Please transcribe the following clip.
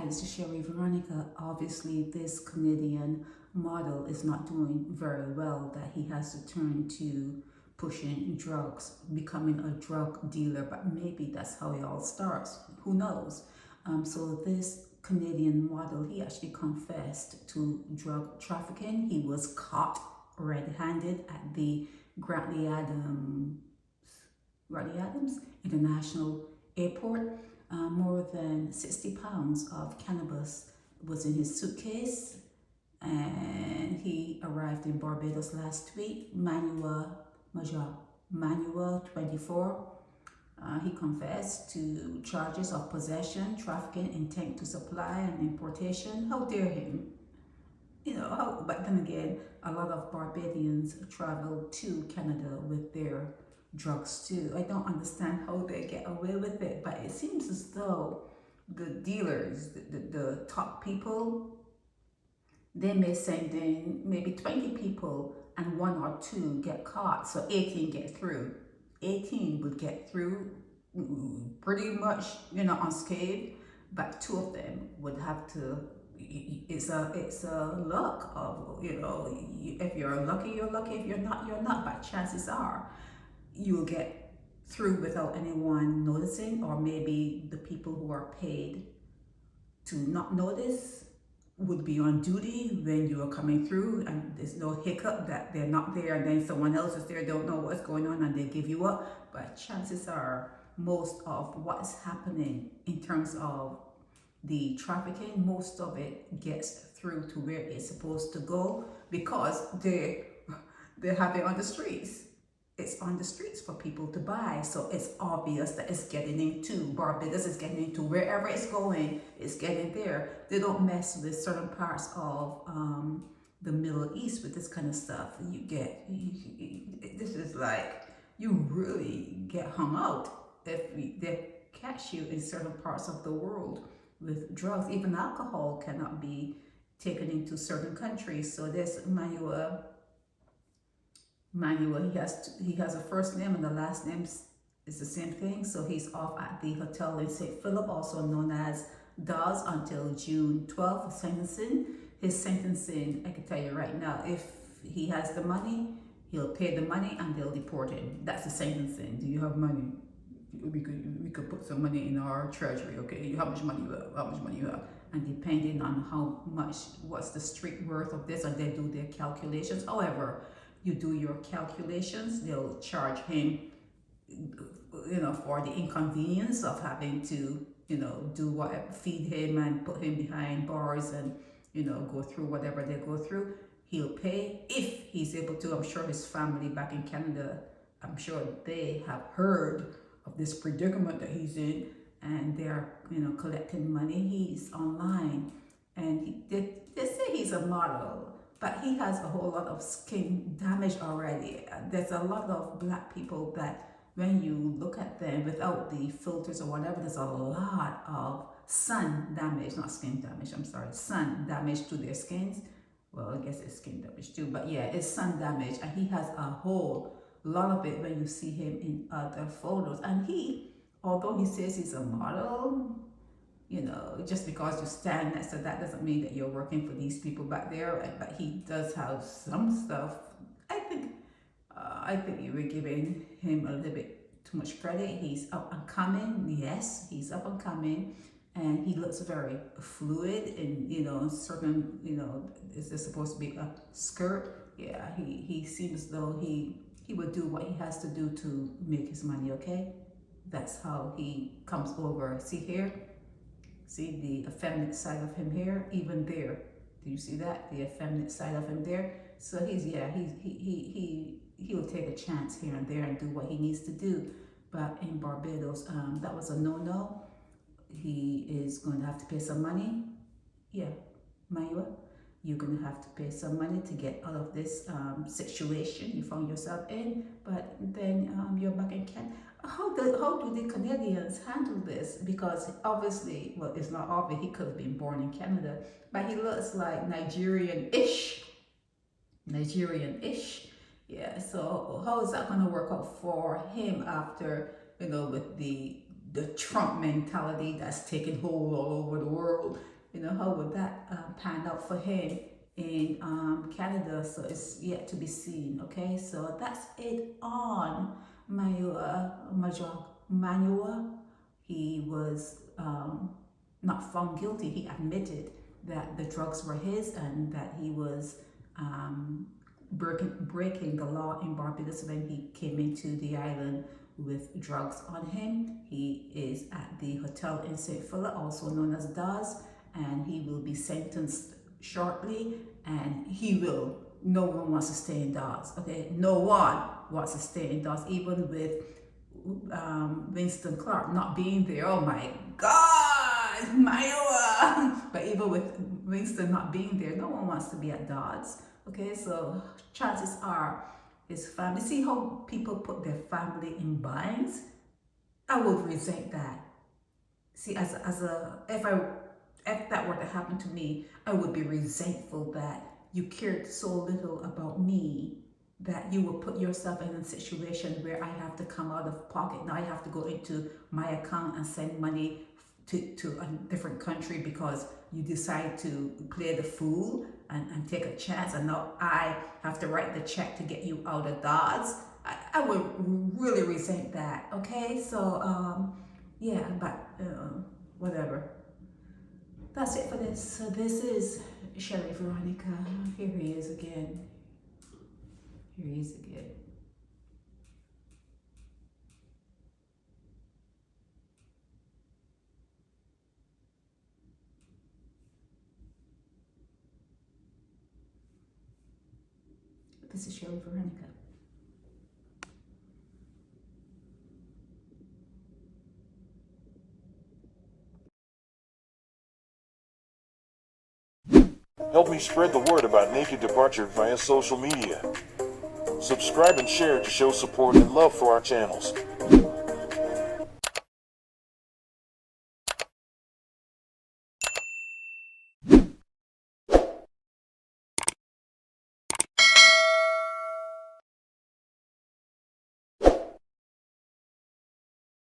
is Sherry Veronica. Obviously, this Canadian model is not doing very well, that he has to turn to pushing drugs, becoming a drug dealer, but maybe that's how it all starts. Who knows? So this Canadian model, he actually confessed to drug trafficking. He was caught red-handed at the Grantley Adams International Airport. More than 60 pounds of cannabis was in his suitcase, and he arrived in Barbados last week. Manyuat Majok Manyuat, 24. He confessed to charges of possession, trafficking, intent to supply, and importation. How dare him? But then again, a lot of Barbadians travel to Canada with their drugs too. I don't understand how they get away with it, but it seems as though the dealers, the top people, they may send in maybe 20 people and 1 or 2 get caught, so 18 get through. 18 would get through pretty much, unscathed, but 2 of them would have to. It's a luck of, if you're lucky, you're lucky. If you're not, you're not. But chances are you'll get through without anyone noticing, or maybe the people who are paid to not notice would be on duty when you are coming through, and there's no hiccup that they're not there, and then someone else is there, don't know what's going on, and they give you up. But chances are most of what's happening in terms of the trafficking, most of it gets through to where it's supposed to go, because they have it on the streets. It's on the streets for people to buy, so it's obvious that it's getting into Barbados, it's getting into wherever it's going, it's getting there. They don't mess with certain parts of the Middle East with this kind of stuff. This is like, you really get hung out if they catch you in certain parts of the world with drugs. Even alcohol cannot be taken into certain countries. So this Manyuat, he has a first name and the last name is the same thing. So he's off at the hotel in St. Philip, also known as Dodds, until June 12th, sentencing. His sentencing, I can tell you right now, if he has the money, he'll pay the money and they'll deport him. That's the sentencing. Do you have money? We could put some money in our treasury, okay? How much money you have? How much money you have? And depending on how much, what's the street worth of this, and they do their calculations. However you do your calculations, they'll charge him, for the inconvenience of having to, do what, feed him and put him behind bars and, go through whatever they go through. He'll pay if he's able to. I'm sure his family back in Canada, I'm sure they have heard of this predicament that he's in, and they're, collecting money. He's online, and they say he's a model, but he has a whole lot of skin damage already. There's a lot of black people that when you look at them without the filters or whatever, there's a lot of sun damage, not skin damage, I'm sorry, sun damage to their skins. Well, I guess it's skin damage too, but yeah, it's sun damage, and he has a whole lot of it when you see him in other photos. And he, although he says he's a model, just because you stand next to that doesn't mean that you're working for these people back there. But he does have some stuff. I think you were giving him a little bit too much credit. He's up and coming. Yes, he's up and coming, and he looks very fluid. And certain, is this supposed to be a skirt? Yeah, he seems as though he would do what he has to do to make his money. Okay, that's how he comes over. See here. See the effeminate side of him here, even there. Do you see that? The effeminate side of him there. So he'll take a chance here and there and do what he needs to do. But in Barbados, that was a no-no. He is going to have to pay some money. Yeah, Manyuat, you're going to have to pay some money to get out of this situation you found yourself in. But then you're back in Canada. How do the Canadians handle this? Because obviously, well, it's not obvious, he could have been born in Canada, but he looks like Nigerian-ish. Yeah, so how is that going to work out for him after, with the Trump mentality that's taken hold all over the world? how would that pan out for him in Canada? So it's yet to be seen. Okay, so that's it on Manyuat Majok Manyuat. He was not found guilty. He admitted that the drugs were his and that he was breaking the law in Barbados when he came into the island with drugs on him. He is at the hotel in St. Philip, also known as Dodds, and he will be sentenced shortly. And no one wants to stay in Dodds. Okay, no one wants to stay in Dodds, even with Winston Clark not being there. Oh my God, Manyuat! But even with Winston not being there, no one wants to be at Dodds. Okay, so chances are his family. See how people put their family in binds? I would resent that. See, if that were to happen to me, I would be resentful that you cared so little about me that you would put yourself in a situation where I have to come out of pocket. Now I have to go into my account and send money to a different country because you decide to play the fool and take a chance, and now I have to write the check to get you out of Dodds. I would really resent that. Okay, so yeah, but whatever. That's it for this. So this is Shelly Veronica. Here he is again. Here he is again. This is Shelly Veronica. Help me spread the word about Naked Departure via social media. Subscribe and share to show support and love for our channels.